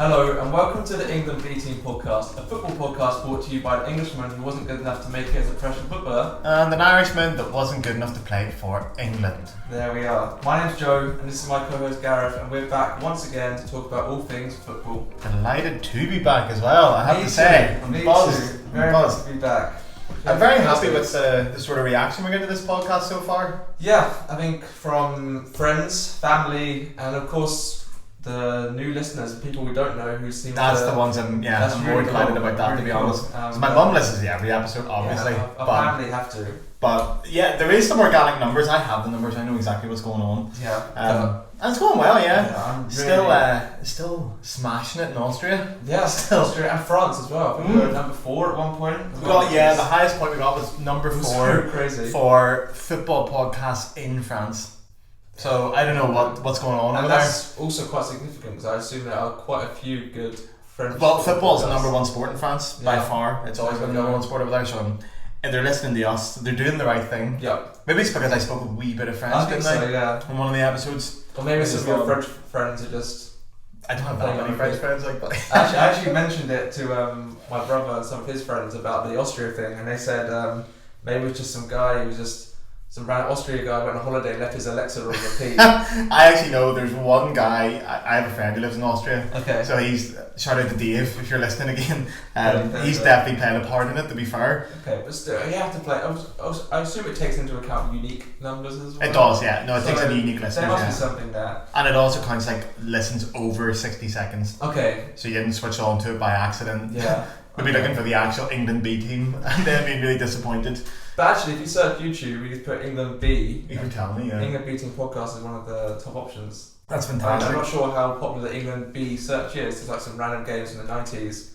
Hello and welcome to the England B Team podcast, a football podcast brought to you by an Englishman who wasn't good enough to make it as a professional footballer and an Irishman that wasn't good enough to play for England. There we are. My name's Joe and this is my co-host Gareth, and we're back once again to talk about all things football. Delighted to be back as well, I have to say. Me too. Very much to be back. I'm very happy with the sort of reaction we get to this podcast so far. Yeah, I think from friends, family, and of course the new listeners, people we don't know who seem That's the ones I'm more delighted about that, to be honest. So my mum listens to every episode, obviously. Yeah, our family have to. But yeah, there is some organic numbers. I have the numbers. I know exactly what's going on. Yeah. And it's going well, I'm still smashing it in Austria. Yeah, still Austria and France as well. I think we were number 4 at one point. The highest point we got was number 4 so crazy. For football podcasts in France. So I don't know what's going on over there. And that's also quite significant because I assume there are quite a few good French. Well, football is the number one sport in France by far. It's always been the number one sport over there. So if they're listening to us, they're doing the right thing. Yeah. Maybe it's because I spoke a wee bit of French, didn't I? In one of the episodes. Or maybe some of your French friends are just. I don't have that many French friends like that. I actually mentioned it to my brother and some of his friends about the Austria thing, and they said maybe it was just some guy who was just. Some random Austria guy went on holiday and left his Alexa on repeat. I actually know there's one guy, I have a friend who lives in Austria. Okay. So shout out to Dave if you're listening again. He's definitely playing a part in it, to be fair. Okay, but still, you have to play. I assume it takes into account unique numbers as well. It does, yeah. No, it takes into unique listeners. There must be something there. And it also counts like listens over 60 seconds. Okay. So you didn't switch on to it by accident. Yeah. We'll be looking for the actual England B team and then being really disappointed. But actually, if you search YouTube, you just put England B. You can tell me, yeah. England B Team podcast is one of the top options. That's fantastic. I'm not sure how popular the England B search is. There's like some random games from the 90s.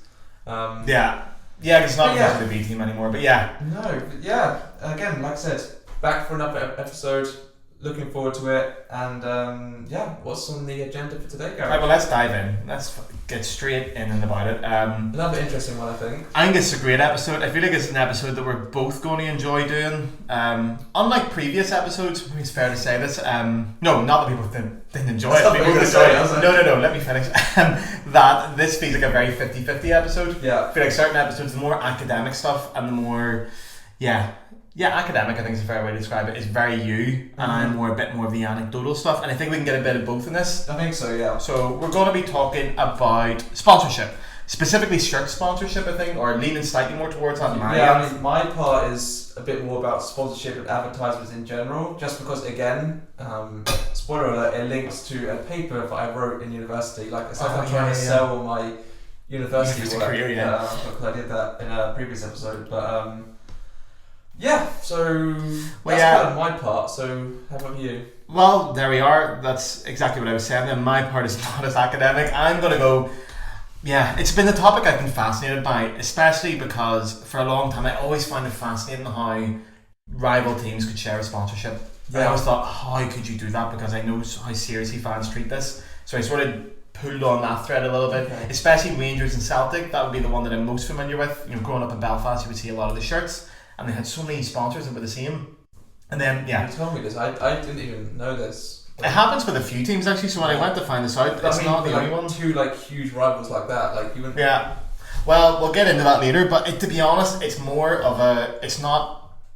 Yeah, because it's not because of the B team anymore, but yeah. No, but yeah. Again, like I said, back for another episode. Looking forward to it, and what's on the agenda for today, Gareth? Right, well, let's dive in. Let's get straight in and about it. Another interesting one, I think. I think it's a great episode. I feel like it's an episode that we're both going to enjoy doing. Unlike previous episodes, it's fair to say this. No, not that people didn't enjoy it. People enjoy it. No, let me finish. That this feels like a very 50-50 episode. Yeah. I feel like certain episodes, the more academic stuff and the more, academic, I think is a fair way to describe it, is very you, and I'm a bit more of the anecdotal stuff, and I think we can get a bit of both in this. I think so, yeah. So we're going to be talking about sponsorship, specifically shirt sponsorship, I think, or leaning slightly more towards that. I mean, my part is a bit more about sponsorship and advertisements in general, just because, again, spoiler alert, it links to a paper that I wrote in university. Like, it's like I'm trying to sell my university work. Career, because I did that in a previous episode, but so that's kind of my part. So how about you? Well, there we are. That's exactly what I was saying. Then my part is not as academic. I'm gonna go. Yeah, it's been a topic I've been fascinated by, especially because for a long time I always found it fascinating how rival teams could share a sponsorship. Yeah. I always thought, how could you do that? Because I know how seriously fans treat this. So I sort of pulled on that thread a little bit, especially Rangers and Celtic. That would be the one that I'm most familiar with. You know, growing up in Belfast, you would see a lot of the shirts. And they had so many sponsors that were the same. And then, You told me this. I didn't even know this. It happens with a few teams actually, so when I went to find this out, it's not the only one. Two huge rivals like that, you wouldn't. Yeah. Well, we'll get into that later, but to be honest, it's more of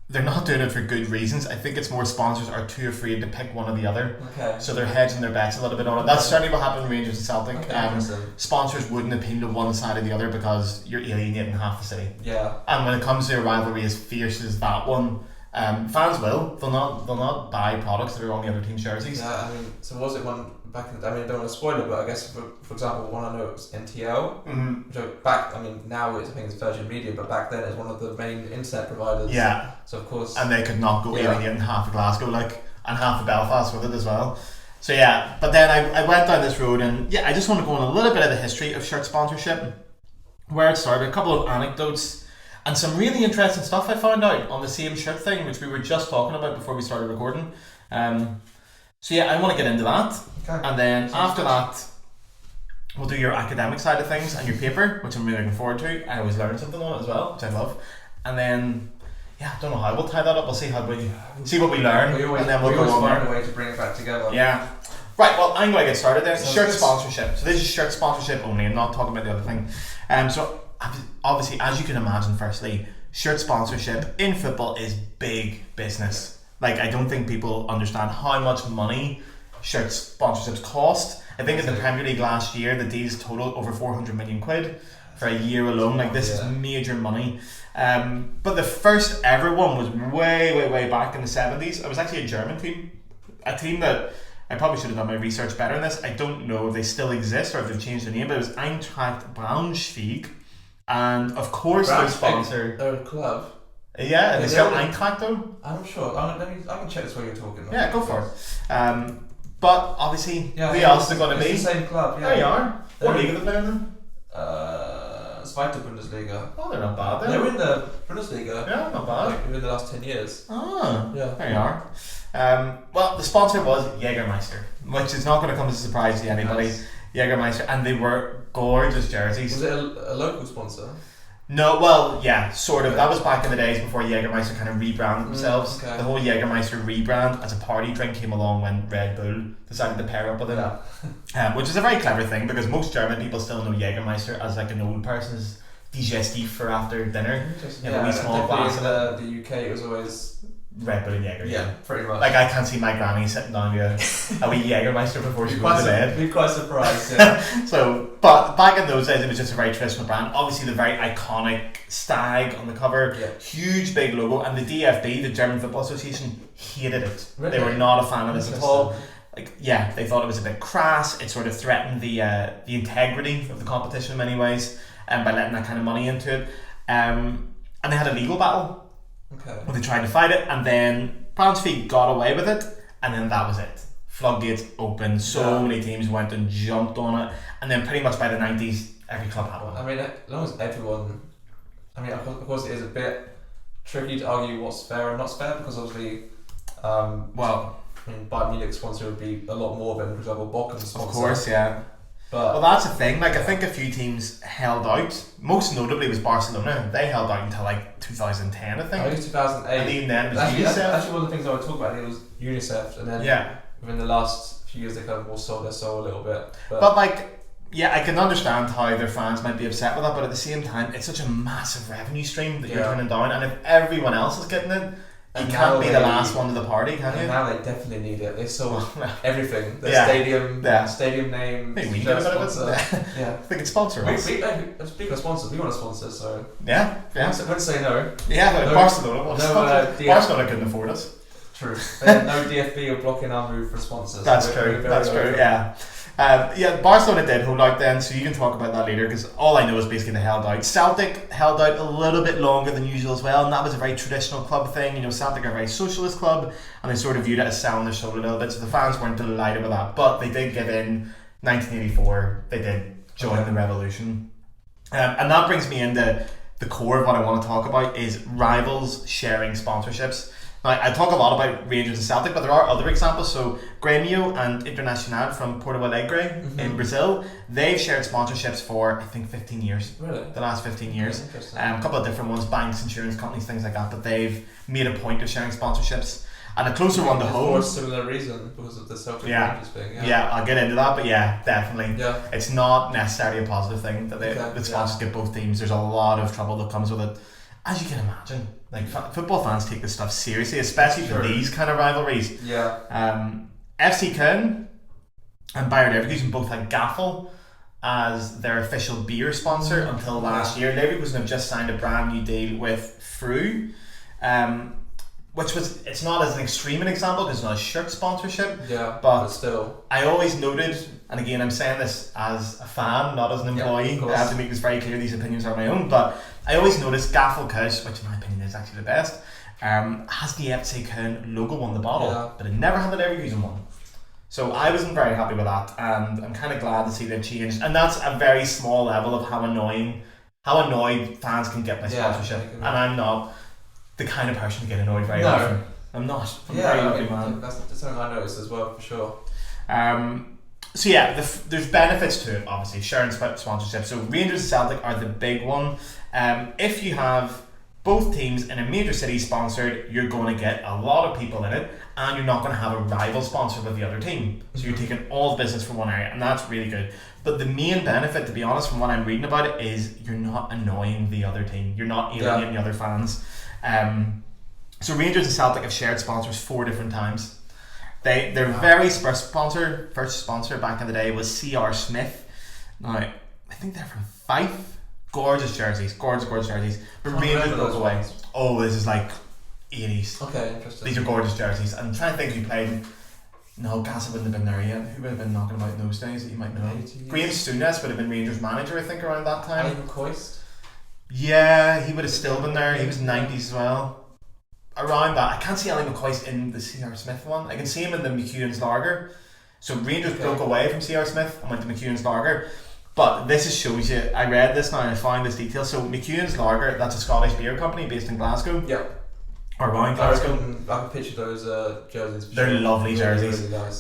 they're not doing it for good reasons. I think it's more sponsors are too afraid to pick one or the other. Okay. So they're hedging their bets a little bit on it. That's certainly what happened with Rangers and Celtic. Sponsors wouldn't appeal to one side or the other because you're alienating half the city. Yeah. And when it comes to a rivalry as fierce as that one, fans will. They'll not buy products that are on the other team's jerseys. Yeah, I mean, so was it one back in I don't want to spoil it, but I guess for example, one I know it was NTL. Mm-hmm. Which now I think it's Virgin Media, but back then it's one of the main internet providers. Yeah. So of course. And they could not go alienating half of Glasgow, and half of Belfast with it as well. So yeah, but then I went down this road, and I just want to go on a little bit of the history of shirt sponsorship, where it started, a couple of anecdotes, and some really interesting stuff I found out on the same shirt thing, which we were just talking about before we started recording. I want to get into that. Okay. And then after that, we'll do your academic side of things and your paper, which I'm really looking forward to. I always learn something on it as well, which I love. And then, I don't know how we'll tie that up. We'll see what we learn, and then we'll go on there. Find a way to bring it back together. Yeah. Right, well, I'm going to get started then. Sounds Shirt good. sponsorship. So this is shirt sponsorship only. I'm not talking about the other thing. So obviously, as you can imagine, firstly, shirt sponsorship in football is big business. Like, I don't think people understand how much money shirt sponsorships cost. I think in the Premier League last year, the deals totaled over 400 million quid for a year alone. Like, this is major money. But the first ever one was way back in the 70s. It was actually a German team. A team that I probably should have done my research better on this. I don't know if they still exist or if they've changed the name, but it was Eintracht Braunschweig. And of course, their sponsor. They're a club. Yeah, and they spell Eintracht though? I'm sure. I can check this while you're talking. Yeah, go for it. But obviously, who else is it going to be? It's the same club, yeah. There you are. What league are they playing in? Zweite Bundesliga. Oh, they're not bad then. They were in the Bundesliga. Yeah, not bad. Like within the last 10 years. Oh, yeah. There you are. Well, the sponsor was Jägermeister, which is not going to come as a surprise to anybody. Nice. Jägermeister, and they were gorgeous jerseys. Was it a local sponsor? No, well, yeah, sort of. That was back in the days before Jägermeister kind of rebranded themselves. Okay. The whole Jägermeister rebrand as a party drink came along when Red Bull decided to pair up with it, which is a very clever thing because most German people still know Jägermeister as like an old person's digestif for after dinner. Yeah, a wee small glass in of the UK it was always Red Bull and Jäger. Yeah, pretty much. Like I can't see my granny sitting down with a wee Jägermeister before she goes to bed. Be quite surprised, yeah. So, but back in those days, it was just a very traditional brand. Obviously, the very iconic stag on the cover, huge big logo, and the DFB, the German Football Association, hated it. Really? They were not a fan of this at all. Like, yeah, they thought it was a bit crass. It sort of threatened the integrity of the competition in many ways, by letting that kind of money into it. And they had a legal battle. Okay. Well, they tried to fight it, and then Braunschweig got away with it, and then that was it. Floodgates opened, so many teams went and jumped on it, and then pretty much by the 90s, every club had one. I mean, as long as everyone... I mean, of course it is a bit tricky to argue what's fair and not fair, because obviously... well, I mean, Bayern Munich sponsor would be a lot more than, for example, Bochum sponsor. Of course, yeah. But well, that's the thing. Like, I think a few teams held out. Most notably was Barcelona. They held out until like 2010, I think. I think 2008. And even then, it was actually, UNICEF. That's actually one of the things I would talk about. It was UNICEF, and then within the last few years, they kind of more sold their soul a little bit. But like, yeah, I can understand how their fans might be upset with that, but at the same time, it's such a massive revenue stream that you're turning down, and if everyone else is getting it, you can't be the last one to the party, can you? Now they definitely need it. They sold everything. The stadium name. Maybe we get a bit of it. Yeah, they can sponsor us. Speaking of sponsors, we want a sponsor, so yeah. Wouldn't say no. Yeah, but Barcelona wants Barcelona couldn't afford us. True. No DFB are blocking our move for sponsors. That's true. That's true. Yeah. Barcelona did hold out then, so you can talk about that later because all I know is basically they held out. Celtic held out a little bit longer than usual as well, and that was a very traditional club thing. You know, Celtic are a very socialist club, and they sort of viewed it as selling their soul a little bit, so the fans weren't delighted with that, but they did give in 1984. They did join the revolution. And that brings me into the core of what I want to talk about is rivals sharing sponsorships. Now, I talk a lot about Rangers and Celtic, but there are other examples. So, Grêmio and Internacional from Porto Alegre in Brazil, they've shared sponsorships for, I think, 15 years. Really? The last 15 years. A couple of different ones, banks, insurance companies, things like that, but they've made a point of sharing sponsorships. And a closer one to home. For a similar reason, because of the Celtic Rangers thing. Yeah, I'll get into that, but yeah, definitely. Yeah. It's not necessarily a positive thing that the sponsors get both teams. There's a lot of trouble that comes with it. As you can imagine, like football fans take this stuff seriously, especially for these kind of rivalries. Yeah. FC Köln and Bayer Leverkusen both had Gaffel as their official beer sponsor until last year. Leverkusen have just signed a brand new deal with Fru, which was, it's not as an extreme an example because it's not a shirt sponsorship. Yeah, but still. I always noted, and again I'm saying this as a fan, not as an employee, I have to make this very clear, these opinions are my own, but I always noticed Gaffel Kush, which in my opinion is actually the best, has the FC Köln logo on the bottle, but it never had the Leverkusen one. So I wasn't very happy with that, and I'm kind of glad to see they've changed, and that's a very small level of how annoyed fans can get by sponsorship, and I'm not the kind of person to get annoyed very often. I'm not. I'm a very lucky man. That's something I noticed as well, for sure. So yeah, there's benefits to it, obviously, sharing sponsorship. So Rangers and Celtic are the big one. If you have both teams in a major city sponsored, you're going to get a lot of people in it, and you're not going to have a rival sponsor with the other team. So you're taking all the business from one area, and that's really good. But the main benefit, to be honest, from what I'm reading about it, is you're not annoying the other team. You're not alienating the other fans. So Rangers and Celtic have shared sponsors 4 different times. Their very first sponsor back in the day was C.R. Smith. Now, I think they're from Fife. Gorgeous jerseys. Gorgeous jerseys. But Rangers broke away. Oh, this is like 80s. Okay, interesting. These are gorgeous jerseys. I'm trying to think who played. No, Gareth wouldn't have been there yet. Who would have been knocking about in those days that you might know? 80s. Graham Souness would have been Rangers manager, I think, around that time. Ivan Coist? Yeah, he would have still been there. He was 90s as well. Around that. I can't see Ali McCoist in the C.R. Smith one. I can see him in the McEwen's Lager. So Rangers broke away from C.R. Smith and went to McEwen's Lager. But this just shows you, I read this now and I found this detail. So McEwen's Lager, that's a Scottish beer company based in Glasgow. Yep. Or around Glasgow. I can picture those jerseys. They're lovely jerseys. Really nice.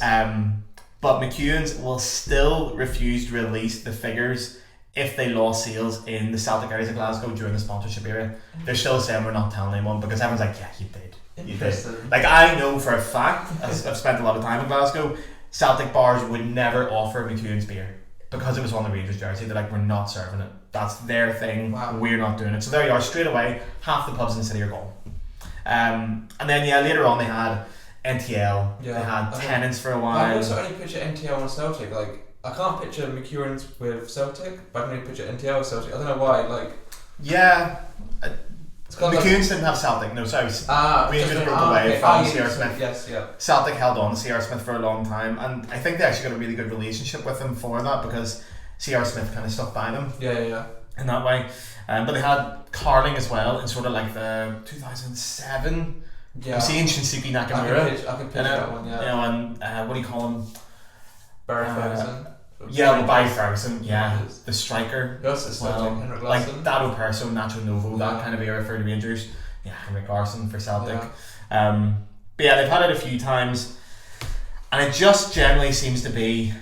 But McEwen's will still refuse to release the figures if they lost sales in the Celtic areas of Glasgow during the sponsorship era. They're still saying we're not telling anyone because everyone's like, yeah, you did. You did. Like, I know for a fact, as I've spent a lot of time in Glasgow, Celtic bars would never offer McEwen's beer because it was on the Rangers jersey. They're like, we're not serving it. That's their thing. Wow. We're not doing it. So there you are, straight away, half the pubs in the city are gone. And then later on they had NTL. They had Tenants for a while. I also only picture NTL and Celtic. Like, I can't picture McEwen's with Celtic, but I can only picture NTL with Celtic. I don't know why. Like, McEwen's didn't have Celtic. No, sorry. Rangers broke away from C.R. Smith. Yes, yeah. Celtic held on to C.R. Smith for a long time, and I think they actually got a really good relationship with him for that because C.R. Smith kind of stuck by them. Yeah. In that way. But they had Carling as well in sort of like the 2007. Yeah. I'm seeing Shinsuke Nakamura. I can picture that one, yeah. You know, and what do you call him? Barry Ferguson. Barry Ferguson, the striker. Yes, it's well. Henrik Larsson. Like Dado Perso, Nacho Novo, that kind of era for the Rangers. Yeah, Henrik Larsson for Celtic. But yeah, they've had it a few times, and it just generally seems to be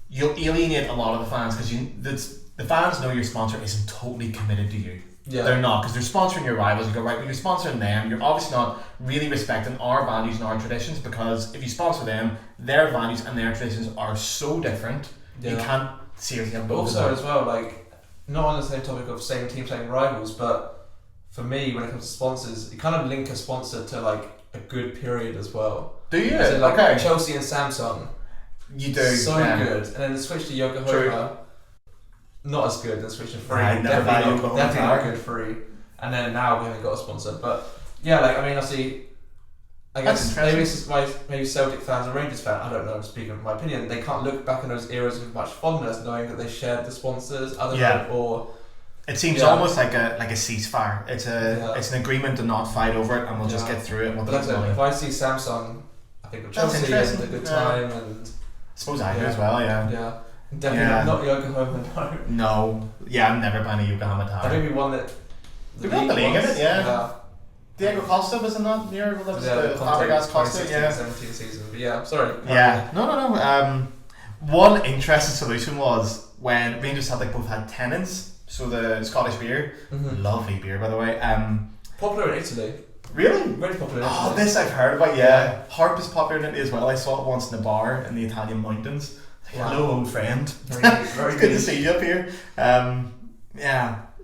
you'll alienate a lot of the fans because the fans know your sponsor isn't totally committed to you. Yeah. They're not, because they're sponsoring your rivals. You go, right, when you're sponsoring them, you're obviously not really respecting our values and our traditions, because if you sponsor them, their values and their traditions are so different. You can't seriously have both. Also, as well, like, not on the same topic of same team, same rivals, but for me, when it comes to sponsors, you kind of link a sponsor to like a good period as well. Do you? So, like Chelsea and Samsung. You do. So good. And then the switch to Yokohama. Not as good. Then switch to Free. Definitely not good. Free. And then now we haven't got a sponsor. But yeah, like, I mean, I guess maybe this is why maybe Celtic fans and Rangers fans, I don't know, I'm speaking of my opinion, they can't look back on those eras with much fondness, knowing that they shared the sponsors. It seems almost like a ceasefire. It's an agreement to not fight over it, and we'll just get through it. And if I see Samsung, I think of Chelsea and a good time, and I suppose I do as well. Yeah. Definitely not Yokohama. No. Yeah, I'm never buying a Yokohama tie. I think we won that. We won the league in it, yeah. Diego Costa was in that year. That was the Fabregas Costa, 17 season. But yeah, sorry. Yeah. No. One interesting solution was when Rangers had both had Tenants, so the Scottish beer, lovely beer by the way. Popular in Italy. Really? Very popular in Italy. Oh, this I've heard about. Yeah. Harp is popular in Italy as well. I saw it once in a bar in the Italian mountains. Wow. Hello, old friend. Very it's good to see you up here.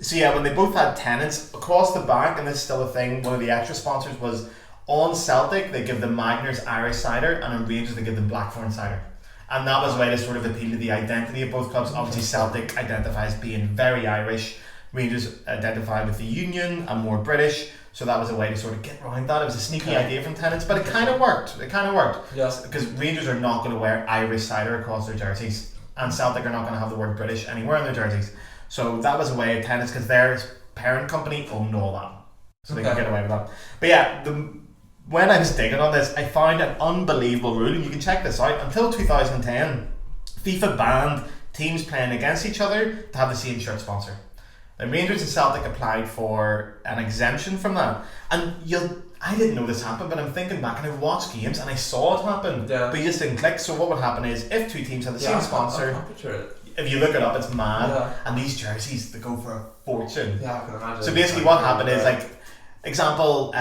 So when they both had Tenants across the back, and this is still a thing, one of the extra sponsors was on Celtic they give them Magners Irish cider, and on Rangers they give them Blackthorn cider, and that was a way to sort of appeal to the identity of both clubs. Obviously Celtic identifies being very Irish, Rangers identify with the Union and more British, so that was a way to sort of get around that. It was a sneaky idea from Tenants, but it kind of worked. Yes, because Rangers are not going to wear Irish cider across their jerseys, and Celtic are not going to have the word British anywhere in their jerseys. So that was a way of Tenants, because their parent company owned all that, so they could get away with that. But yeah, when I was digging on this, I found an unbelievable rule, and you can check this out. Until 2010, FIFA banned teams playing against each other to have the same shirt sponsor. And Rangers and Celtic applied for an exemption from that, and I didn't know this happened, but I'm thinking back and I've watched games and I saw it happen, but you just didn't click. So what would happen is, if two teams have the same sponsor, I picture it. If you look it up, it's mad. And these jerseys, they go for a fortune. Yeah, I can imagine. So basically what happened is, Example,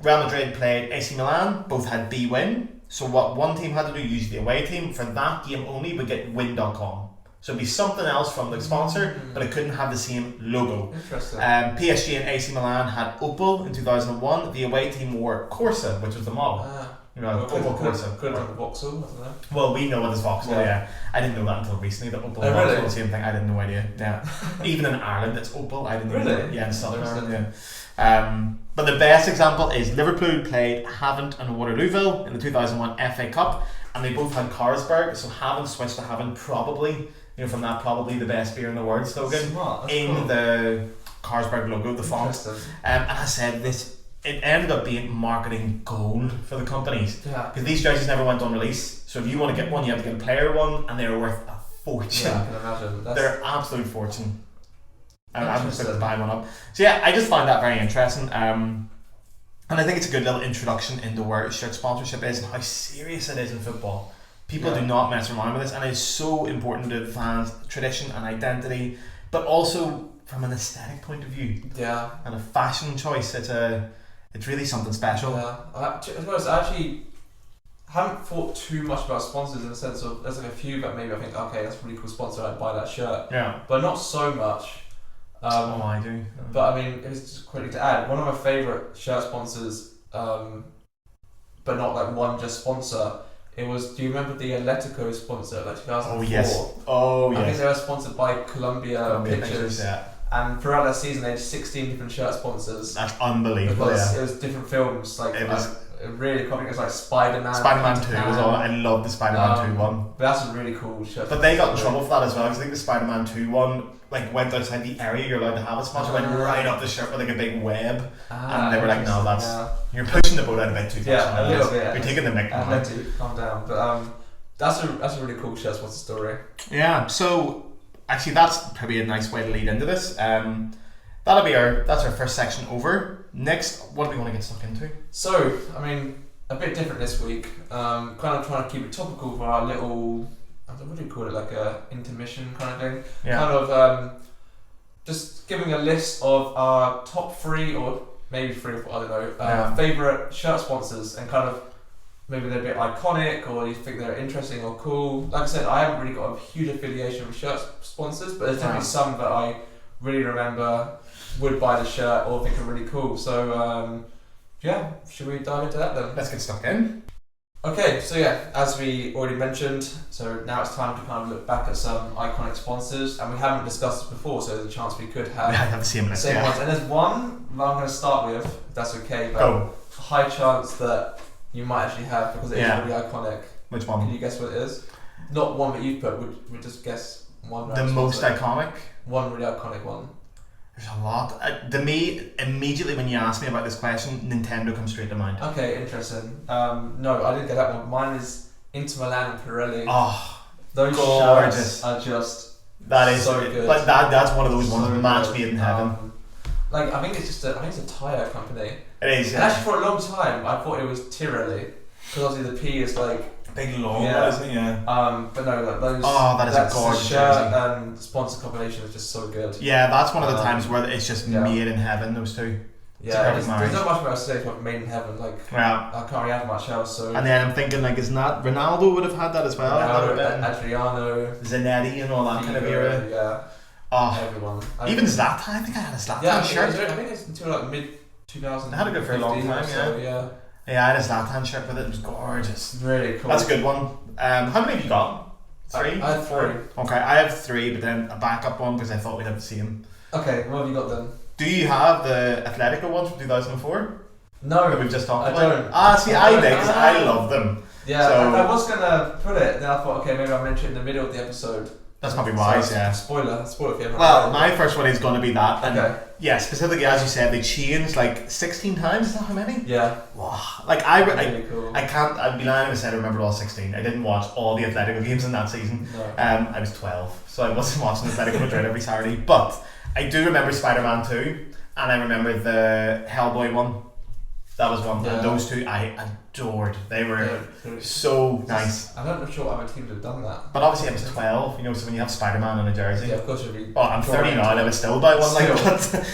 Real Madrid played AC Milan, both had B win. So what one team had to do, use the away team for that game only, would get win.com. So it'd be something else from the sponsor, but it couldn't have the same logo. Interesting. PSG and AC Milan had Opel in 2001. The away team wore Corsa, which was the model. Opel Corsa. Could have done the Vauxhall, I don't know. Well, we know what is Vauxhall, yeah. I didn't know that until recently, that Opel and really? Vauxhall was the same thing. I had no idea. Yeah. Even in Ireland, it's Opel. I didn't know. Yeah, in Southern Ireland, yeah. But the best example is Liverpool played Havant and Waterlooville in the 2001 FA Cup, and they both had Carlsberg, so Havant switched to Havant, probably, from that probably the best beer in the world slogan, in the Carlsberg logo, the font. And I said it ended up being marketing gold for the companies, because these jerseys never went on release. So if you want to get one, you have to get a player one, and they're worth a fortune. Yeah, I can imagine. They're absolute fortune. I'm just going to buy one up. So yeah, I just find that very interesting. And I think it's a good little introduction into where shirt sponsorship is and how serious it is in football. People do not mess around with this, and it's so important to fans' tradition and identity, but also from an aesthetic point of view. Yeah. And a fashion choice. It's really something special. Yeah. I actually haven't thought too much about sponsors in the sense of there's like a few that maybe I think, okay, that's a really cool sponsor, I'd buy that shirt. Yeah. But not so much. I do. But I mean, it was just quickly to add, one of my favourite shirt sponsors, but not like one just sponsor. It was, do you remember the Atletico sponsor, like 2004? Oh yes. Oh yes. I think they were sponsored by Columbia Pictures. Yeah. And throughout that season, they had 16 different shirt sponsors. That's unbelievable. Because it was different films. Like it was really cool. It was like Spider-Man. Spider-Man 2 was on. I love the Spider-Man 2 one. But that's a really cool shirt. But they got in trouble for that as well, because I think the Spider-Man 2 one went outside the area you're allowed to have a sponsor, went right up the shirt with like a big web, and they were like, no, you're pushing the boat out of bed too much. Yeah, a little bit. You're taking the mick. Calm down. But that's a really cool shirt sponsor story. Yeah. So actually, that's probably a nice way to lead into this. That's our first section over. Next, what do we want to get stuck into? So, I mean, a bit different this week. Kind of trying to keep it topical for our little, what do you call it, like a intermission kind of thing. Yeah. Kind of just giving a list of our top 3 or maybe 3 or 4, I don't know, favourite shirt sponsors, and kind of maybe they're a bit iconic or you think they're interesting or cool. Like I said, I haven't really got a huge affiliation with shirt sponsors, but there's definitely some that I really remember, would buy the shirt or think are really cool. So should we dive into that then? Let's get stuck in. Okay, so as we already mentioned, so now it's time to kind of look back at some iconic sponsors, and we haven't discussed this before, so there's a chance we could have the same ones. And there's one that I'm going to start with, if that's okay, but a high chance that you might actually have, because it is really iconic. Which one? Can you guess what it is? Not one that you've put, would just guess one. The most iconic? One really iconic one. There's a lot. To me, immediately when you ask me about this question, Nintendo comes straight to mind. Okay, interesting. No, I didn't get that one. Mine is Inter Milan and Pirelli. Oh, those shirts are just so good. But that's one of those ones that match made in heaven. I think it's a tyre company. It is. And actually, for a long time, I thought it was Tirelli, because obviously the P is like big long, isn't it? Yeah. But no, those. Oh, that is a gorgeous shirt and sponsor combination is just so good. Yeah, that's one of the times where it's just made in heaven. Those two. Yeah, there's not much about to say about made in heaven. I can't really have much else. So. And then I'm thinking, isn't that Ronaldo would have had that as well? Adriano, Zanetti, and all that kind of era. Yeah. Oh, everyone. Even Zlatan. I think I had a Zlatan shirt. I think it's until mid 2000. I had it good for a long time. Yeah, I had a Zlatan shirt with it. It was gorgeous. Really cool. That's a good one. How many have you got? 3? I have 3. Okay, I have 3, but then a backup one because I thought we'd have the same. Okay, what have you got then? Do you have the Atletico ones from 2004? No, that we've just talked about. I don't. See, I did because I love them. Yeah, so, I was gonna put it, then I thought, okay, maybe I'll mention it in the middle of the episode. That's probably wise, yeah. Spoiler for you. Well, my first one is going to be that. And okay. Specifically, as you said, they changed 16 times. Is that how many? Yeah. Wow. Really cool. I can't. I'd be lying if I said I remembered all 16. I didn't watch all the Atletico games in that season. No. I was 12, so I wasn't watching Atletico Madrid every Saturday. But I do remember Spider-Man 2, and I remember the Hellboy one. That was one. Yeah. And those two I adored. They were so nice. I'm not sure what other teams have done that. But obviously I was 12, so when you have Spider-Man on a jersey. Yeah, of course you'd be. Oh, I'm 30 now and I would still buy one like that.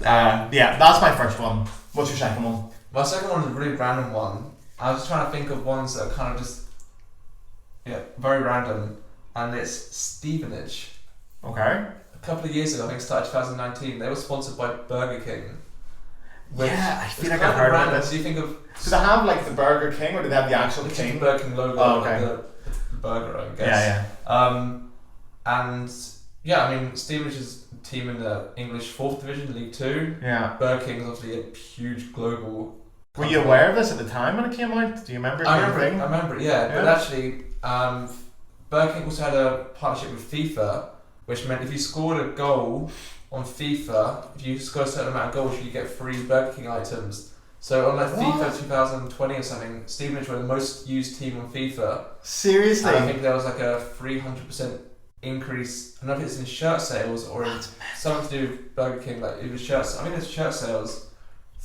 Yeah, that's my first one. What's your second one? My second one is a really random one. I was trying to think of ones that are kind of just very random, and it's Stevenage. Okay. A couple of years ago, I think it started 2019, they were sponsored by Burger King. Yeah, I feel like I've heard about this. Do you think of... Do they have like the Burger King, or do they have the actual the King? Burger King logo, oh, okay. the burger, I guess. And yeah, I mean, Stevenage is a team in the English 4th Division, League 2. Yeah. Burger King is obviously a huge global company. Were you aware of this at the time when it came out? Do you remember? I remember it, yeah. But actually, Burger King also had a partnership with FIFA, which meant if you scored a goal on FIFA, if you scored a certain amount of goals, you get free Burger King items. So on like FIFA 2020 or something, Stevenage were the most used team on FIFA. Seriously? And I think there was like a 300% increase. I don't know if it's in shirt sales or in something to do with Burger King. Like it was shirts. I mean, it's shirt sales.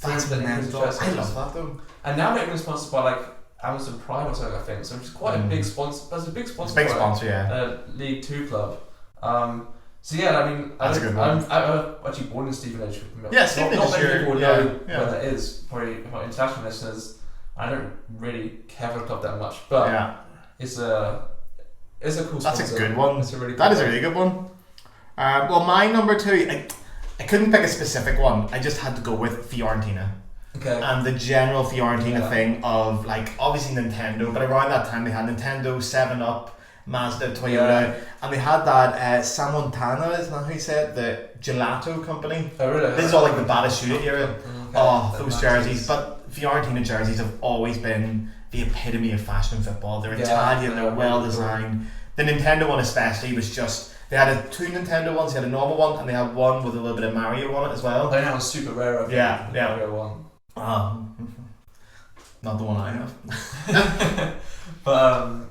That's mental. I love that though. And now they're even sponsored by like Amazon Prime or something, I think. So it's quite a big sponsor. That's a big sponsor. It's a big sponsor, yeah. League 2 club. So yeah, I mean, that's a good one. I'm actually born in Stevenage. Yeah, Stevenage. Not many people know where that is. Probably my international listeners. I don't really care for the club that much, but it's a cool sponsor. That's a good one. It's a really that is a really good one. Well, my number 2, I couldn't pick a specific one. I just had to go with Fiorentina. Okay. And the general Fiorentina thing of like obviously Nintendo, but around that time they had Nintendo, 7-Up, Mazda, Toyota, and they had that Samontana, isn't that how you say it? The gelato company. Oh really? This is all like the Battistute era. Okay. Oh, those jerseys. But Fiorentina jerseys have always been the epitome of fashion football. They're Italian, they're well designed. The Nintendo one especially was just, they had 2 Nintendo ones, they had a normal one and they had one with a little bit of Mario on it as well. I think that was super rare, I think. Yeah. Mario one. Not the one I have. But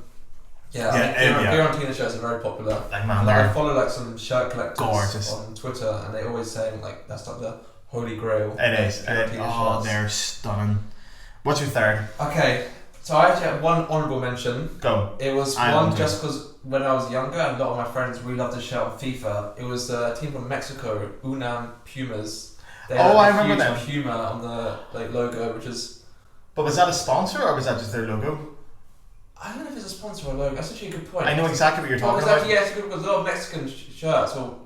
Fiorentina shirts are very popular. Like man, I follow like some shirt collectors gorgeous on Twitter, and they always saying like that's like the holy grail. It is. They're stunning. What's your third? Okay, so I actually have one honourable mention. Go. It was just because when I was younger, and a lot of my friends really loved the shirt on FIFA. It was a team from Mexico, UNAM Pumas. They had I remember them. Puma on the logo, which is. But was that a sponsor or was that just their logo? I don't know if it's a sponsor or a logo. That's actually a good point. I know exactly what you're talking about. Actually, it's good because a lot of Mexican shirts, or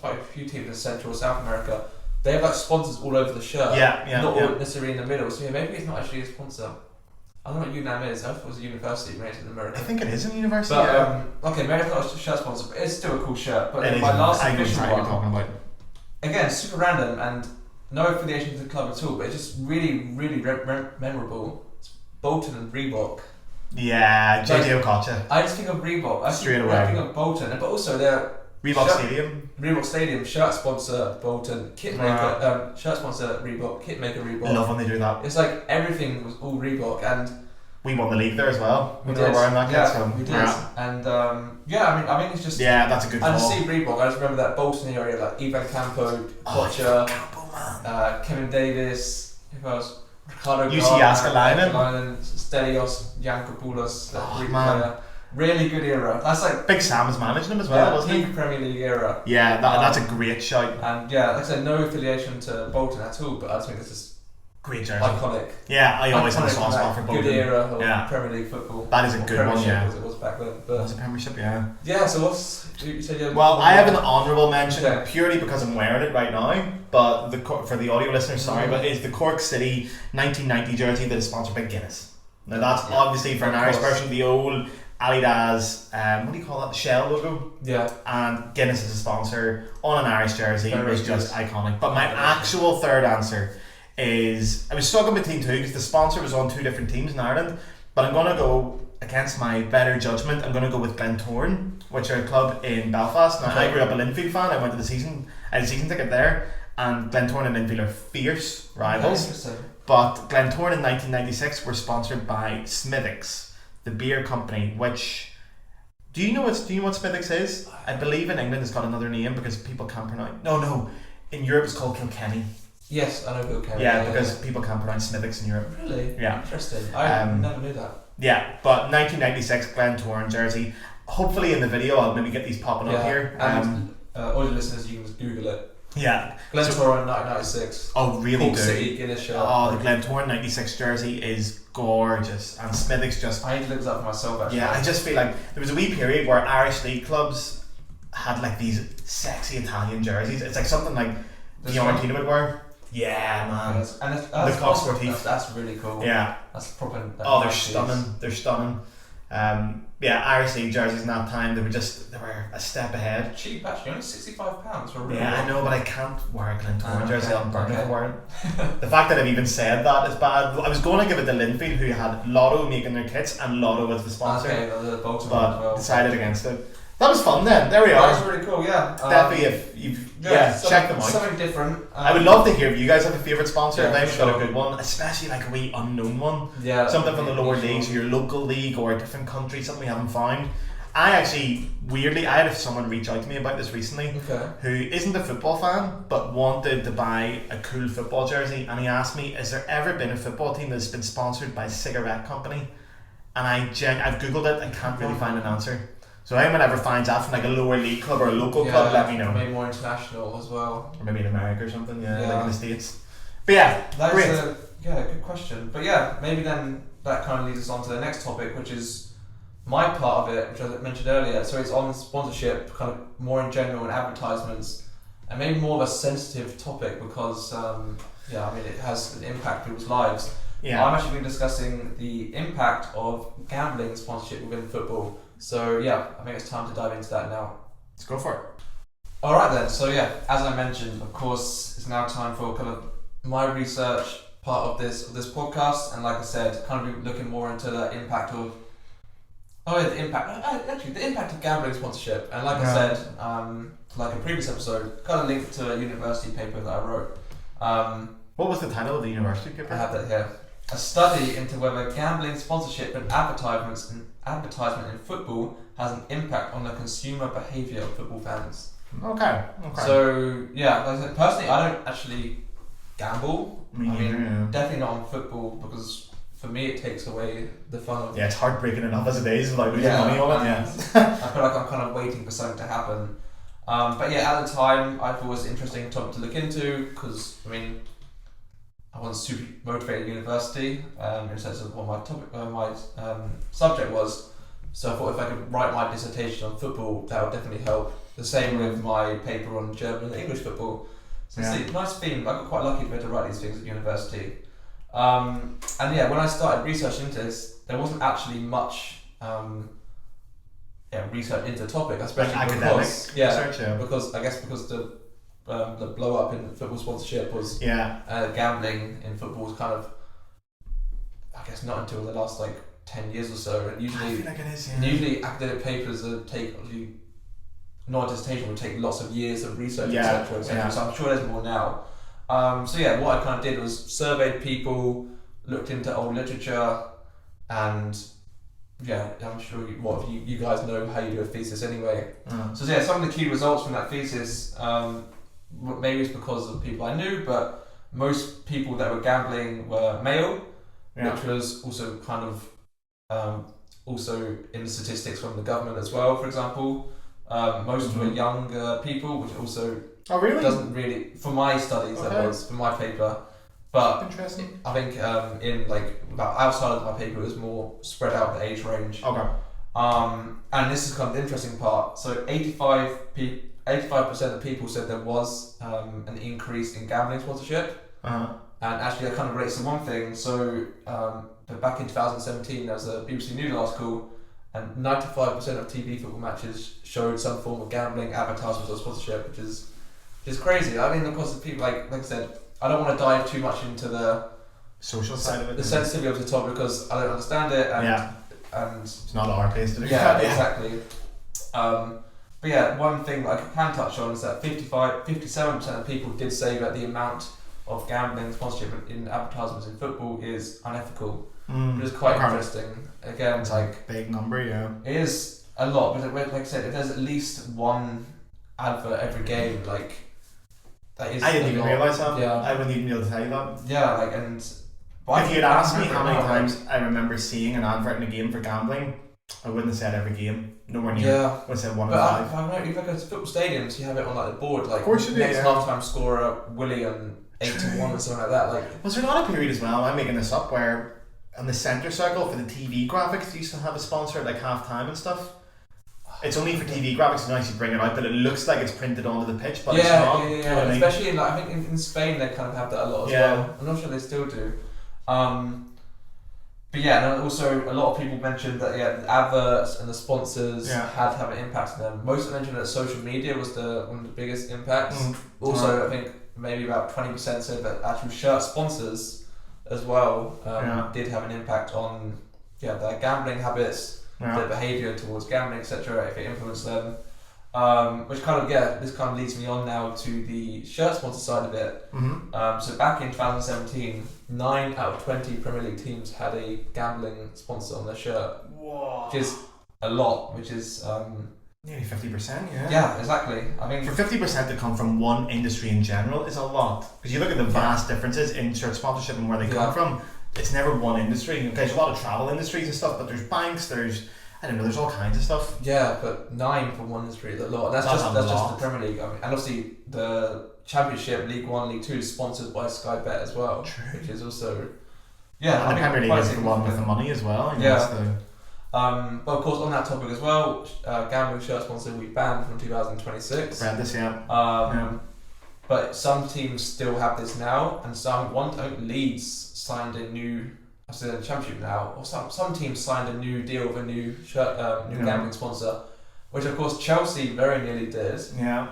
quite a few teams in Central or South America, they have like sponsors all over the shirt. Not all necessarily in the middle. So maybe it's not actually a sponsor. I don't know what UNAM is. I thought it was a university, maybe it's in America. I think it is a university. But okay, maybe it's not a shirt sponsor, but it's still a cool shirt. But my last official one, you're talking about. Again, super random and no affiliation to the club at all, but it's just really, really memorable. It's Bolton and Reebok. Yeah, JJ Okocha. I just think of Reebok. Straight away. I think of Bolton, but also their Reebok Stadium, shirt sponsor Bolton, kit maker, shirt sponsor Reebok, kit maker Reebok. I love when they do that. It's like everything was all Reebok, and we won the league there as well. We were wearing that kit, so we did. And I mean, it's just that's a good call. I just see Reebok. I just remember that Bolton area, like Ivan Campo, Kocha, Kevin Davis, who else? Ricardo UC Askelainen, Stelios Yankopoulos, player. Really good era. That's like Big Sam was managing him as well, wasn't he? Premier League era. Yeah, that's a great shout. And like I said, no affiliation to Bolton at all, but I just think this is great jersey. Iconic. Yeah, I always had a soft spot for Bolton. Good era of Premier League football. That is a good one, yeah. As it was back then. But it was a Premiership, yeah. Yeah, so you said you had Well, I have an honourable mention purely because I'm wearing it right now, but for the audio listeners, but it's the Cork City 1990 jersey that is sponsored by Guinness. Now that's obviously for an Irish version, the old Adidas, what do you call that? The Shell logo. Yeah. And Guinness is a sponsor on an Irish jersey. It was just iconic. But my actual third answer is, I was struggling between 2 because the sponsor was on 2 different teams in Ireland, but I'm going to go against my better judgment. I'm going to go with Glentoran, which are a club in Belfast. Now I grew up a Linfield fan. I went to the season. I had a season ticket there, and Glentoran and Linfield are fierce rivals. But Glentoran in 1996 were sponsored by Smithwick's, the beer company, which do you know what Smithwick's is? I believe in England it's got another name because people can't pronounce. No, in Europe it's called Kilkenny. Yes, I know Kilkenny. Yeah, because people can't pronounce Smithwick's in Europe. Really? Yeah. Interesting. I never knew that. Yeah, but 1996 Glentoran jersey. Hopefully in the video I'll maybe get these popping up here. And all your listeners, you can just Google it. Yeah. Glentoran in 1996. Oh, really Cork good. City Guinness shirt. Oh, the Glentoran 96 jersey is gorgeous, and Smithwick's just... I need to look this up for myself, actually. Yeah, I just feel like there was a wee period where Irish league clubs had like these sexy Italian jerseys. It's like something like Fiorentina would wear. Yeah, man. Yes. And that's really cool. Yeah. That's proper. They're stunning. They're stunning. Yeah, Irish league jerseys in that time, they were a step ahead. Cheap, actually, only £65 for a real. Yeah, I know, but I can't wear a Glentoran jersey. I'm burning for wearing. The fact that I've even said that is bad. I was going to give it to Linfield, who had Lotto making their kits, and Lotto was the sponsor. Okay, but decided against it. That was fun then. There we are. That was really cool, yeah. Definitely, if you've check them out. Something different. I would love to hear if you guys have a favourite sponsor. Yeah, They've got a good one, especially like a wee unknown one. Yeah. Something from the lower leagues, or your local league, or a different country, something we haven't found. I actually, weirdly, I had someone reach out to me about this recently, who isn't a football fan, but wanted to buy a cool football jersey, and he asked me, has there ever been a football team that's been sponsored by a cigarette company? And I've googled it, I can't really find an answer. So anyone ever finds out from like a lower league club or a local club, let me know. Maybe more international as well. Or maybe in America or something, like in the States. But yeah, that's great. Good question. But yeah, maybe then that kind of leads us on to the next topic, which is my part of it, which I mentioned earlier. So it's on sponsorship, kind of more in general, and advertisements, and maybe more of a sensitive topic because, it has an impact on people's lives. Yeah. I'm actually been discussing the impact of gambling sponsorship within football. So yeah, I think it's time to dive into that now. Let's go for it. Alright then, so yeah, as I mentioned, of course, it's now time for kind of my research part of this podcast, and like I said, kind of looking more into the impact of the impact of gambling sponsorship. And like I said, like a previous episode, kind of linked to a university paper that I wrote. What was the title of the university paper? I have that here. A study into whether gambling sponsorship and advertisement in football has an impact on the consumer behaviour of football fans. Okay. So yeah, like I said, personally, I don't actually gamble. Definitely not on football, because for me it takes away the fun of it. Yeah, it's heartbreaking enough as it is without losing money on it. I feel like I'm kind of waiting for something to happen. But yeah, at the time I thought it was an interesting topic to look into, because I wasn't super motivated at university in terms of what my subject was. So I thought if I could write my dissertation on football, that would definitely help. The same with my paper on German and English football. So it's a nice theme. I got quite lucky to be able to write these things at university. And yeah, when I started researching into this, there wasn't actually much research into the topic, especially like academic research. Because the blow up in football sponsorship was gambling in football was kind of, I guess, not until the last 10 years or so, and usually I feel like it is, usually academic papers take not a dissertation would take lots of years of research, etc. So I'm sure there's more now. So yeah, what I kind of did was surveyed people, looked into old literature, and I'm sure you guys know how you do a thesis anyway. So yeah, some of the key results from that thesis, maybe it's because of people I knew, but most people that were gambling were male, which was also kind of also in the statistics from the government as well, for example. Most were younger people, which also doesn't really, for my studies, that was for my paper. But interesting. I think in about outside of my paper, it was more spread out the age range. Okay. And this is kind of the interesting part. So 85% of people said there was an increase in gambling sponsorship. And actually that kind of relates to one thing. So back in 2017, there was a BBC News article, and 95% of TV football matches showed some form of gambling, advertisements or sponsorship, which is crazy. I mean, of course, people like I said, I don't want to dive too much into the social side of it, the sensitivity of the topic, because I don't understand it, and it's not our place to do. Exactly. But yeah, one thing that I can touch on is that 57% of people did say that the amount of gambling sponsorship in advertisements in football is unethical, which is quite interesting. Again, it's big number, it is a lot, but like I said, if there's at least one advert every game, that is. I didn't even realise that. Yeah, I wouldn't even be able to tell you that. Yeah, if you'd asked me how many times I remember seeing an advert in a game for gambling, I wouldn't have said every game. nowhere near. Yeah. What's it, 1 But and 5? I know, if you go to football stadiums, you have it on like the board, like Of course you do, next yeah. half-time scorer, William, 8-1 or something like that. Like, Was there not a period as well, I'm making this up, where on the centre circle for the TV graphics, they used to have a sponsor at like half time and stuff? It's only for TV graphics, you actually bring it out, but it looks like it's printed onto the pitch, but it's not. yeah. You know what I mean? Especially in, like, I think in Spain they kind of have that a lot as well. I'm not sure they still do. But yeah, and also a lot of people mentioned that the adverts and the sponsors had to have an impact on them. Most mentioned that social media was one of the biggest impacts. Also, I think maybe about 20% said that actual shirt sponsors as well did have an impact on their gambling habits, their behaviour towards gambling, etc. If it influenced them. Which kind of this kind of leads me on now to the shirt sponsor side of it. So back in 2017, 9 out of 20 Premier League teams had a gambling sponsor on their shirt. Whoa. Which is a lot, which is nearly 50%, yeah. Yeah, exactly. I mean, for 50% to come from one industry in general is a lot. Because you look at the vast differences in shirt sponsorship and where they come from, it's never one industry. Okay, there's a lot of travel industries and stuff, but there's banks, there's all kinds of stuff. Yeah, but 9 from one industry is a lot. That's just the Premier League. I mean, and obviously the Championship, League 1, League 2 is sponsored by Sky Bet as well. True. Which is also and the Premier League is the one with the money as well. But of course, on that topic as well, gambling shirt sponsor will be banned from 2026. Read this, But some teams still have this now, and Leeds signed a new. I've said the Championship now, or some teams signed a new deal with a new shirt, gambling sponsor, which of course Chelsea very nearly did. Yeah.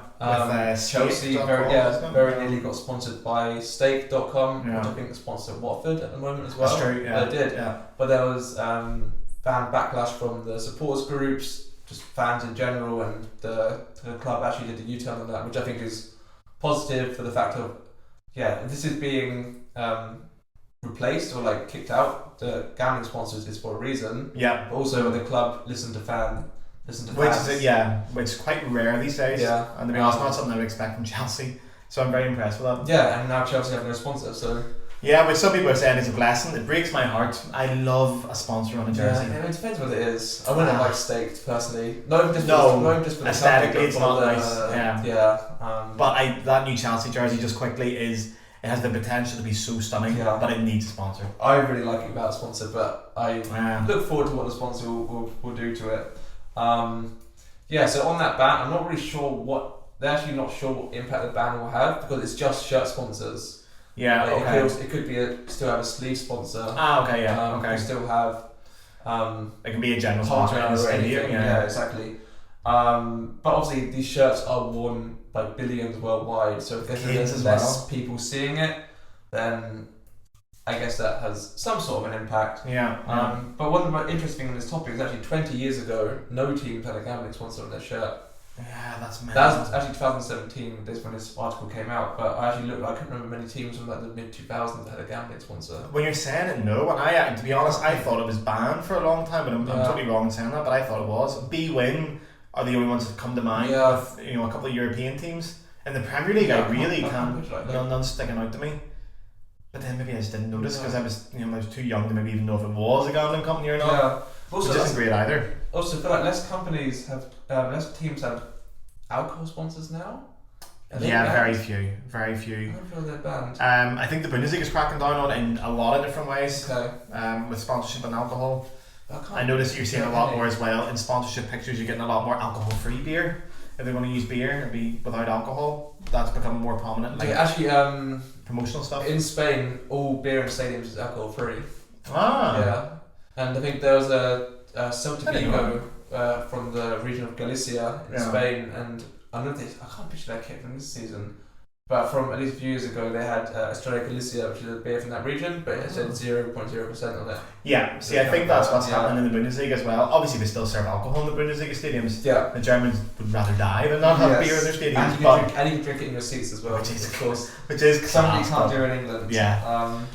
Chelsea very nearly got sponsored by Stake.com, which I think sponsor Watford at the moment as well. That's true. Yeah. They did. Yeah. But there was fan backlash from the supporters groups, just fans in general, and the club actually did a U-turn on that, which I think is positive for the fact of this is being replaced or like kicked out. The gambling sponsors is for a reason. Yeah. But also the club listen to fans. Which is quite rare these days. Yeah. And to be honest, not something I would expect from Chelsea. So I'm very impressed with that. Yeah, and now Chelsea have no sponsor, so. Yeah, which some people are saying is a blessing. It breaks my heart. I love a sponsor on a jersey. Yeah, it depends what it is. I wouldn't like Staked personally. Not just for the aesthetically, it's not nice. But that new Chelsea jersey, just quickly, it has the potential to be so stunning, but it needs a sponsor. I really like it about a sponsor, but I look forward to what the sponsor will do to it. So on that ban, I'm not really sure they're actually not sure what impact the ban will have, because it's just shirt sponsors. Yeah, it could be still have a sleeve sponsor. You still have it can be a general sponsor in the stadium. Yeah, exactly. But obviously these shirts are worn by billions worldwide, so if there's less people seeing it, then I guess that has some sort of an impact. But one of the most interesting in this topic is actually 20 years ago, no team had a gambling sponsor on their shirt. Yeah, that's mad. That was actually 2017. This when this article came out. But I actually looked. I couldn't remember many teams from like the mid 2000s that had a gambling sponsor. When you're saying it, no. And to be honest, I thought it was banned for a long time. But I'm totally wrong in saying that. But I thought it was. B-Win are the only ones that come to mind. With, a couple of European teams in the Premier League. I really can't. None sticking out to me. But then maybe I just didn't notice because I was too young to maybe even know if it was a gambling company or not. Yeah. Also, which isn't great either. Also, I feel like less teams have alcohol sponsors now. Very few. I don't feel they're banned. I think the Bundesliga is cracking down on it in a lot of different ways. With sponsorship and alcohol. I noticed you're seeing a lot more as well in sponsorship pictures. You're getting a lot more alcohol-free beer. If they're going to use beer, it'll be without alcohol. That's becoming more prominent. Promotional stuff. In Spain, all beer in stadiums is alcohol-free. Yeah. And I think there was a Celtic from the region of Galicia in Spain, and I can't picture that kit from this season, but from at least a few years ago they had Estrella Galicia, which is a beer from that region, but it said 0.0% on it. Yeah, see, I think that's what's happening in the Bundesliga as well. Obviously they still serve alcohol in the Bundesliga stadiums. Yeah. The Germans would rather die than not have beer in their stadiums. And you can drink it in your seats as well, which is something you can't do in England. Yeah.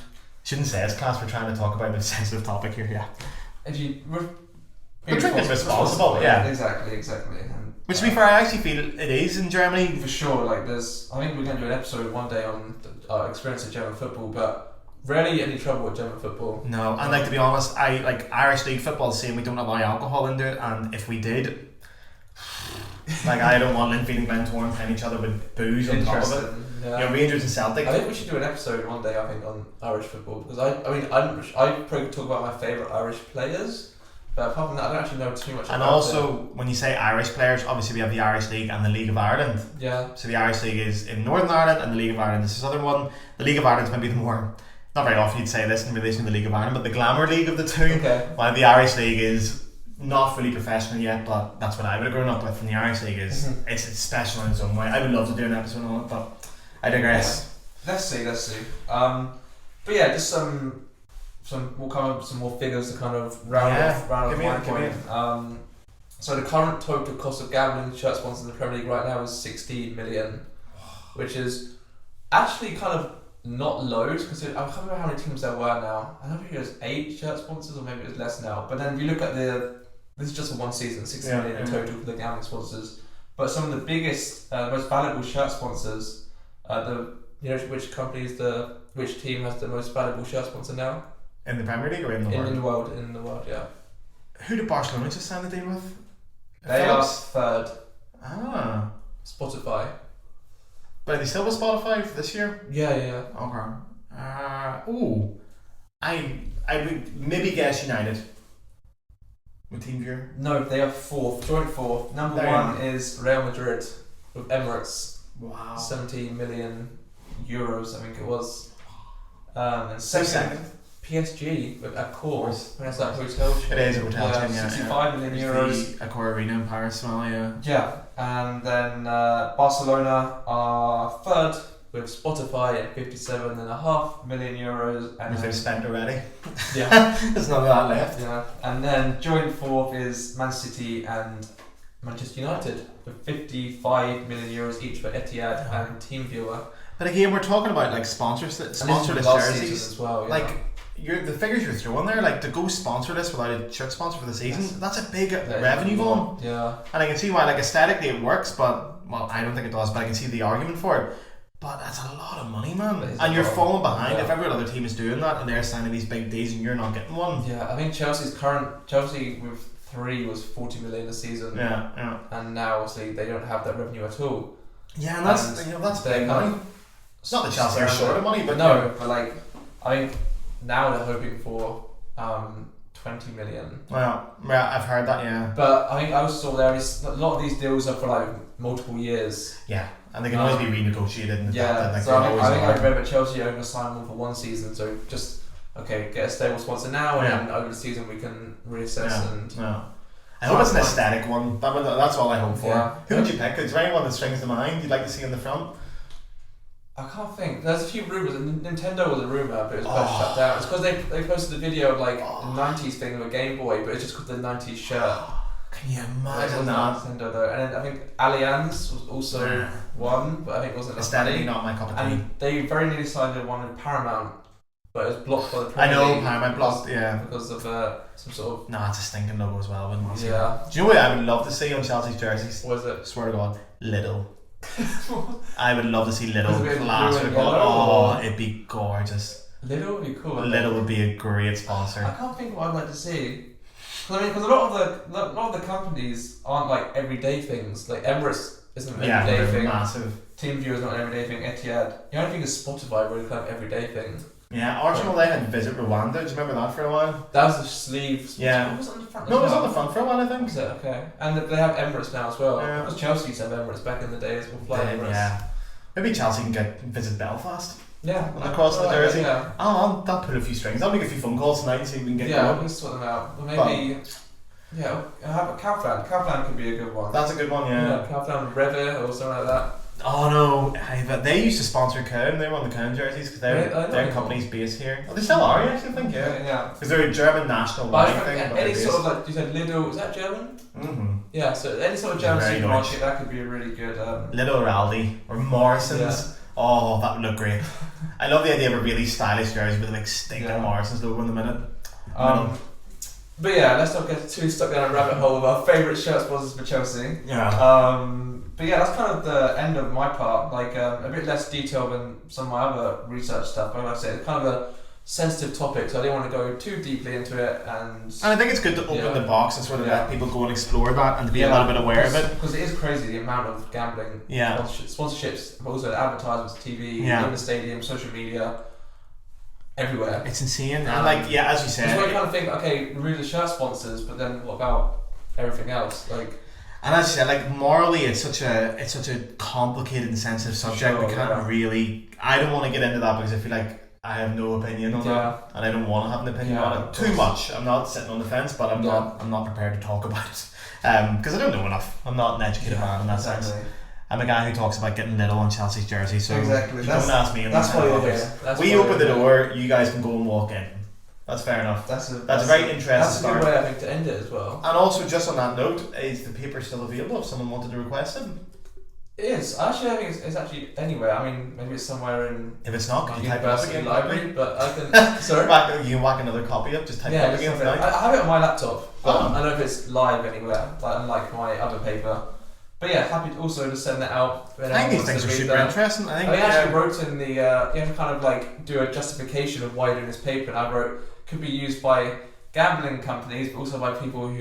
Shouldn't say it's class, we're trying to talk about a sensitive topic here, But drinking responsible, Exactly. And, which to be fair, I actually feel it is in Germany. For sure, I think we're going to do an episode one day on our experience of German football, but rarely any trouble with German football. No, and to be honest, Irish league football is saying we don't allow alcohol into it, and if we did, Like, I don't want Linfield and Glentoran playing each other with booze on top of it. Yeah. You know, Rangers and Celtic. I think we should do an episode one day, I think, on Irish football, because I probably talk about my favourite Irish players, but apart from that I don't actually know too much And about also, it. when you say Irish players, obviously we have the Irish League and the League of Ireland. Yeah. So the Irish League is in Northern Ireland and the League of Ireland is the Southern one. The League of Ireland is maybe the more, not very often you'd say this in relation to the League of Ireland, but the glamour league of the two. Okay. While the Irish League is not fully professional yet, but that's what I would have grown up with from the Irish League. Is it's special in its own way. I would love to do an episode on it, but I digress. Yeah. Let's see. But yeah, just some more figures to kind of round off my point. So the current total cost of gambling shirt sponsors in the Premier League right now is 60 million, which is actually kind of not loads, because I can't remember how many teams there were now. I don't think it was 8 shirt sponsors, or maybe it was less now. But then if you look at this is just for one season, 60 million in total for the gambling sponsors. But some of the biggest, most valuable shirt sponsors, which team has the most valuable shirt sponsor now? In the Premier League or in the world? In the world, yeah. Who did Barcelona just sign the deal with? They are third. Ah. Spotify. But are they still with Spotify for this year? Yeah. Okay. I would maybe guess United. With TeamViewer. No, they are joint fourth. Number one is Real Madrid with Emirates. Wow. 17 million euros, I think it was. And second, PSG with Accor. When it's that hotel chain. It is a hotel chain, yeah. 65 million euros. The Accor Arena in Paris, well, yeah. Yeah, and then Barcelona are third with Spotify at 57.5 million euros. And they've spent already. Yeah. There's none of that left. Yeah, and then joint fourth is Man City and Manchester United with 55 million euros each for Etihad and TeamViewer. But again, we're talking about like sponsorless jerseys as well. Yeah. Like the figures you're throwing there, like to go sponsorless without a shirt sponsor for the season, that's a big revenue bomb. Yeah. And I can see why, like aesthetically it works, but well, I don't think it does. But I can see the argument for it. But that's a lot of money, man. And you're falling behind if every other team is doing that and they're signing these big deals and you're not getting one. Yeah, I think Chelsea with 3 was 40 million a season. Yeah. And now obviously they don't have that revenue at all. Yeah, and that's big money. It's not that Chelsea are short of money, but no, but like I think now they're hoping for 20 million. Well, yeah, I've heard that, yeah. But I think I also saw a lot of these deals are for like multiple years. Yeah, and they can always be renegotiated. So I think I read that Chelsea are going to sign one for one season, so just get a stable sponsor now, and then over the season we can reassess I hope it's an aesthetic one. That's all I hope for. Yeah. Who would you pick? Is there anyone that springs to mind you'd like to see on the front? I can't think. There's a few rumours. Nintendo was a rumour, but it was shut down. It's because they posted a video of like the 90s thing of a Game Boy, but it's just called the 90s shirt. Can you imagine that? Nintendo though. And then I think Allianz was also one, but I think it wasn't aesthetically not my cup of tea. And they very nearly signed one with Paramount, but it was blocked by the Premier League. I know Paramount blocked, because of some sort of. Nah, it's a stinking logo as well. Yeah. Do you know what I would love to see on Chelsea's jerseys? What is it? Swear to God, Lidl. I would love to see Lidl plastered. Oh, it'd be gorgeous. Lidl would be cool. Lidl would be a great sponsor. I can't think what I'd like to see. Because a lot of the companies aren't like everyday things. Like Emirates isn't an everyday thing. Massive. TeamViewer is not an everyday thing. Etihad. The only thing is Spotify, really kind of everyday thing. Yeah, Arsenal they had Visit Rwanda. Do you remember that for a while? That was the sleeves. Yeah. Was it on the front? No, it was on the front for a while, I think. Was it? Okay. And they have Emirates now as well. Yeah. Because Chelsea used to have Emirates back in the day as well. Fly Emirates. Yeah. Maybe Chelsea can Visit Belfast. Yeah. Across the jersey. Yeah. I'll pull a few strings. I'll make a few phone calls tonight and see if we can get going. Yeah, we can sort them out. But maybe. Have a Kaufland. Kaufland could be a good one. That's a good one, yeah. Kaufland Revit or something like that. Oh no, they used to sponsor Köln. They were on the Köln jerseys because their company's based here. Oh, they still are, actually, I think, yeah. Because they're a German national thing. Any sort of like, you said Lidl, is that German? Mm-hmm. Yeah, so any sort of German supermarket, that could be a really good. Lidl or Aldi or Morrison's. Yeah. Oh, that would look great. I love the idea of a really stylish jersey with a like stinking Morrison's logo in the middle. But yeah, let's not get too stuck down a rabbit hole of our favourite shirt sponsors for Chelsea. Yeah. But yeah, that's kind of the end of my part. Like a bit less detail than some of my other research stuff. But like I said, it's kind of sensitive topic, so I didn't want to go too deeply into it. And I think it's good to open the box and sort of let people go and explore that and to be a little bit aware of it. Because it is crazy the amount of gambling, sponsorships, but also the advertisements, TV, in the stadium, social media, everywhere. It's insane. And as you said, you kind of think, okay, remove the shirt sponsors, but then what about everything else? And as you said, morally, it's such a complicated and sensitive subject. We can't really. I don't want to get into that because I feel like I have no opinion on that, and I don't want to have an opinion on it too much. I'm not sitting on the fence, but I'm not prepared to talk about it because I don't know enough. I'm not an educated man in that sense. I'm a guy who talks about getting little on Chelsea's jersey, so don't ask me. That's why you're here. We open the door, you guys can go and walk in. That's fair enough. That's a very interesting That's a good way, I think, to end it as well. And also, just on that note, is the paper still available if someone wanted to request it? It is. Actually, I think it's actually anywhere. I mean, maybe it's somewhere in. If it's not, can you type it up again? Library, but I can. Sorry. You can whack another copy up. Just type it up again. I have it on my laptop, but I don't know if it's live anywhere, unlike my other paper. But yeah, happy to also to send that out. I think these things are super interesting. I actually wrote in the. You have to kind of do a justification of why you're doing this paper, and I wrote could be used by gambling companies, but also by people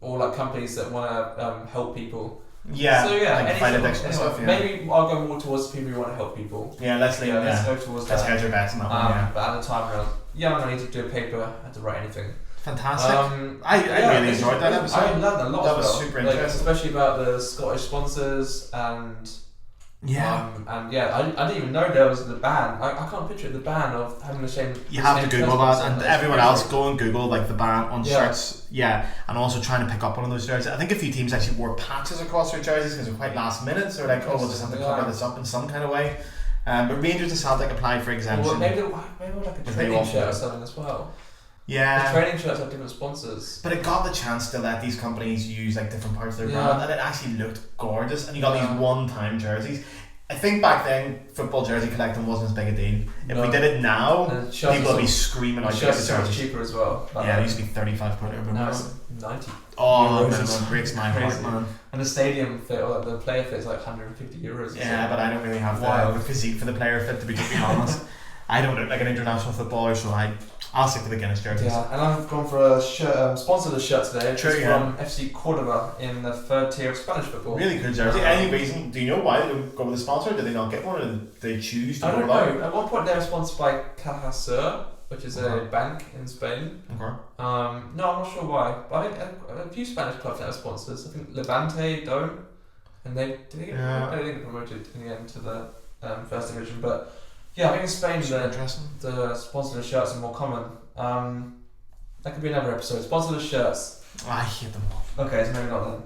or companies that want to help people. Yeah. So anyway, stuff, maybe I'll go more towards the people who want to help people. Yeah, let's go towards let's that. hedge our bets on that one. But at the time around, I'm going to need to do a paper. I had to write anything. Fantastic. I really enjoyed that episode. I learned a lot. That was super interesting, especially about the Scottish sponsors and. I didn't even know there was the ban. I can't picture the ban of having the same. You have to Google that, and everyone else go and Google the ban on shirts. Yeah, and also trying to pick up one of those jerseys. I think a few teams actually wore patches across their jerseys because they're quite last minute. So they're we'll just have to cover this up in some kind of way. But Rangers and Celtic applied for exemption. Well, maybe a training shirt or something as well. Yeah, the training shirts have different sponsors. But it got the chance to let these companies use different parts of their brand, and it actually looked gorgeous. And you got these one-time jerseys. I think back then football jersey collecting wasn't as big a deal. If we did it now, people would be screaming out. Shirts are cheaper as well. Yeah, it used to be 35 quid. Now it's 90. Oh, minimum breaks my heart, man. And the stadium fit, or the player fit is 150 euros. Yeah, but I don't really have the physique for the player fit, to be completely honest. I don't look like an international footballer, so I'll stick to the Guinness jerseys. Yeah, and I've gone for a shirt, sponsored shirt today. It's from FC Cordoba in the third tier of Spanish football. Really good jersey. Any reason? Do you know why they don't go with a sponsor? Did they not get one, or did they choose to? I don't know. At one point they were sponsored by Caja, which is a bank in Spain. Okay. No, I'm not sure why. But I think a few Spanish clubs now have sponsors. I think Levante don't, and they didn't get promoted in the end to the first division, but. Yeah, I think in Spain the sponsorless shirts are more common. That could be another episode. Sponsorless shirts. I hate them all. Okay, so maybe not then.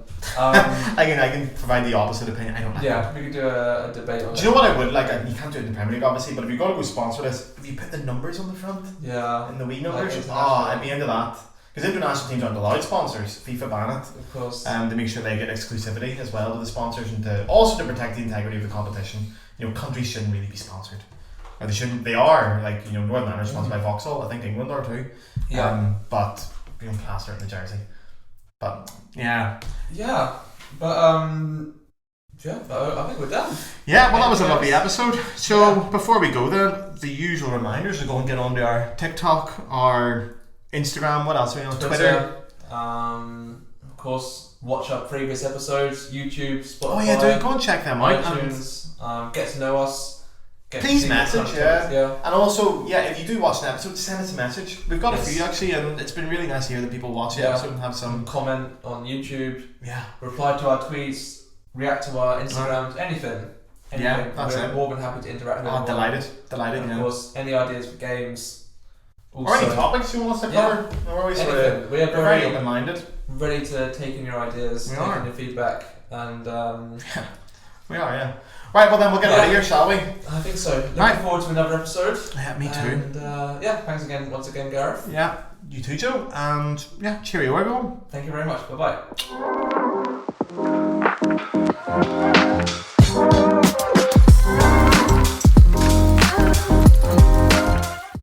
I can provide the opposite opinion. I don't like them. We could do a debate on it. Do you know what I would like? You can't do it in the Premier League, obviously, but if you're going to go sponsorless, if you put the numbers on the front, and the wee numbers, I'd be into that. Because international teams aren't allowed sponsors. FIFA ban it. Of course. To make sure they get exclusivity as well to the sponsors, and to protect the integrity of the competition. Countries shouldn't really be sponsored. Or they shouldn't. They are Northern Ireland is sponsored by Vauxhall. I think England are too. Yeah. But we don't plaster it in the jersey. But yeah. Yeah. But I think we're done. Yeah. Well, that was a lovely episode. So before we go, then the usual reminders to go and get onto our TikTok, our Instagram. What else are we on? Twitter. Of course, watch our previous episodes. YouTube, Spotify. Oh yeah, go and check them out. iTunes. Get to know us. Please message, and also, if you do watch an episode, send us a message. We've got a few actually, and it's been really nice to hear that people watch the episode and have some comment on YouTube. Yeah, reply to our tweets, react to our Instagrams, anything. Yeah, that's We're more than happy to interact with everyone. Delighted. And of course, any ideas for games, also, or any topics you want us to cover. We're always we're very open-minded, ready to take in your ideas, taking your feedback, and we are, yeah. Right, well then we'll get out of here, shall we? I think so. Looking forward to another episode. Yeah, me too. And thanks again, once again, Gareth. Yeah, you too, Joe. And cheerio, everyone. Thank you very much. Bye bye.